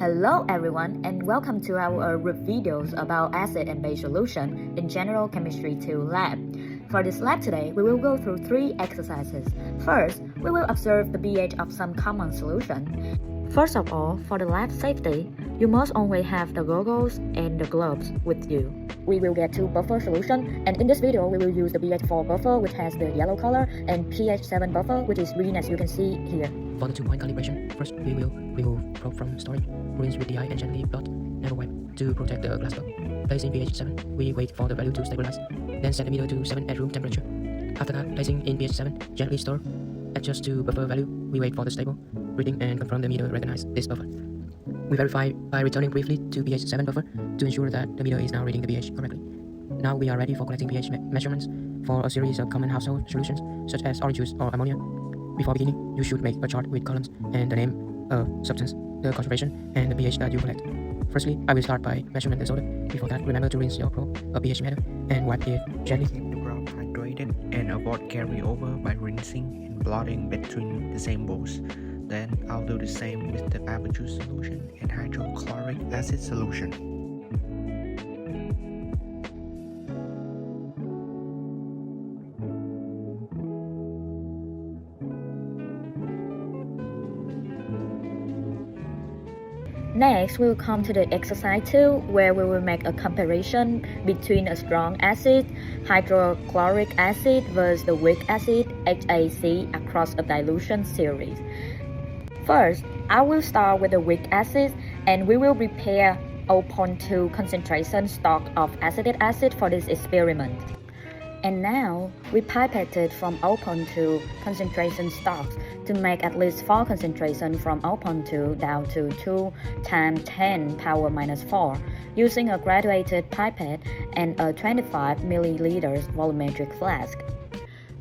Hello everyone and welcome to our videos about acid and base solution in General Chemistry 2 lab. For this lab today, we will go through 3 exercises. First, we will observe the pH of some common solution. First of all, for the lab safety, you must always have the goggles and the gloves with you. We will get 2 buffer solution, and in this video we will use the pH 4 buffer which has the yellow color and pH 7 buffer which is green as you can see here. For the 2-point calibration, first we will remove probe from storage, rinse with DI and gently dot, never wipe to protect the glass block. Place in pH 7, we wait for the value to stabilize, then set the meter to 7 at room temperature. After that, placing in pH 7, gently stir, adjust to buffer value, we wait for the stable reading and confirm the meter recognize this buffer. We verify by returning briefly to pH 7 buffer to ensure that the meter is now reading the pH correctly. Now we are ready for collecting pH measurements for a series of common household solutions such as orange juice or ammonia. Before beginning, you should make a chart with columns and the name of substance, the concentration, and the pH that you collect. Firstly, I will start by measuring the soda. Before that, remember to rinse your probe a pH meter and wipe it gently. Keep the probe hydrated and avoid carryover by rinsing and blotting between the same bowls. Then I'll do the same with the apple juice solution and hydrochloric acid solution. Next, we will come to the exercise 2, where we will make a comparison between a strong acid, hydrochloric acid, versus the weak acid, HAC, across a dilution series. First, I will start with the weak acid, and we will prepare 0.2 concentration stock of acetic acid for this experiment. And now, we pipetted from 0.2 concentration stocks to make at least 4 concentration from 0.2 down to 2 times 10 power minus 4 using a graduated pipette and a 25 milliliters volumetric flask.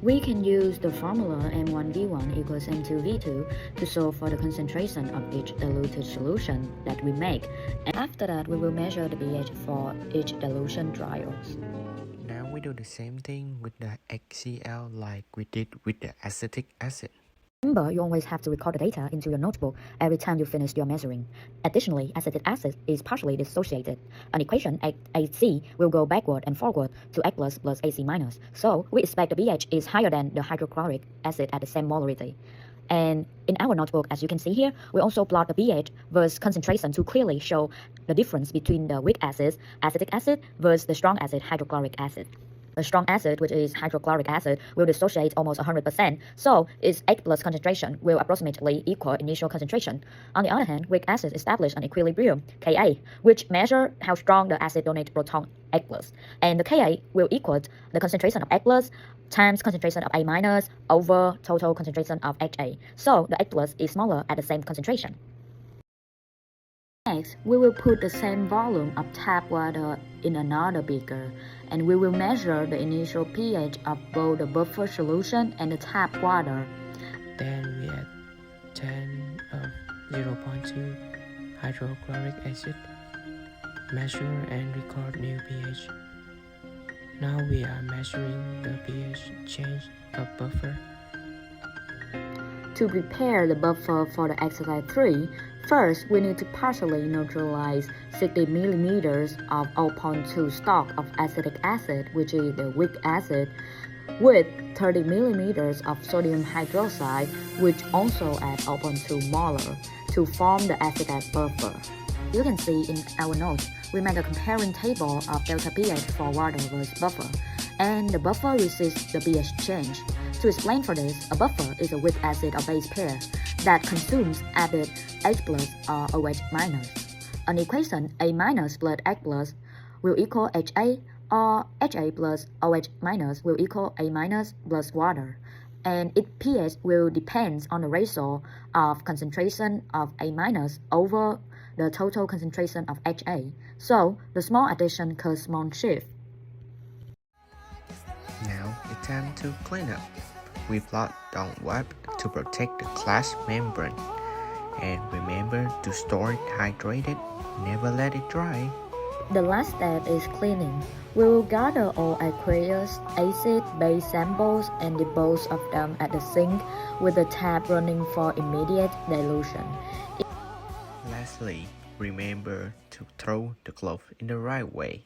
We can use the formula M1V1 equals M2V2 to solve for the concentration of each diluted solution that we make. And after that, we will measure the pH for each dilution trials. Now we do the same thing with the HCl like we did with the acetic acid. Remember, you always have to record the data into your notebook every time you finish your measuring. Additionally, acetic acid is partially dissociated. An equation AC will go backward and forward to H plus AC minus. So we expect the pH is higher than the hydrochloric acid at the same molarity. And in our notebook, as you can see here, we also plot the pH versus concentration to clearly show the difference between the weak acid, acetic acid, versus the strong acid, hydrochloric acid. The strong acid, which is hydrochloric acid, will dissociate almost 100%, so its H plus concentration will approximately equal initial concentration. On the other hand, weak acid establish an equilibrium, Ka, which measure how strong the acid donate proton H plus. And the Ka will equal the concentration of H plus times concentration of A minus over total concentration of Ha. So the H plus is smaller at the same concentration. Next, we will put the same volume of tap water in another beaker, and we will measure the initial pH of both the buffer solution and the tap water. Then we add 10 of 0.2 hydrochloric acid, measure and record new pH. Now we are measuring the pH change of buffer. To prepare the buffer for the exercise 3, first we need to partially neutralize 60 milliliters of 0.2 stock of acetic acid, which is the weak acid, with 30 milliliters of sodium hydroxide, which also at 0.2 molar, to form the acetate buffer. You can see in our notes, we make a comparing table of delta pH for water versus buffer, and the buffer resists the pH change. To explain for this, a buffer is a weak acid or base pair that consumes added H plus or OH minus. An equation A minus plus H plus will equal HA, or HA plus OH minus will equal A minus plus water. And its pH will depend on the ratio of concentration of A minus over the total concentration of HA. So the small addition causes small shift. Now it's time to clean up. We blot down wipe to protect the glass membrane. And remember to store it hydrated, never let it dry. The last step is cleaning. We will gather all aqueous, acid, base samples and dispose of them at the sink with the tap running for immediate dilution. Lastly, remember to throw the glove in the right way.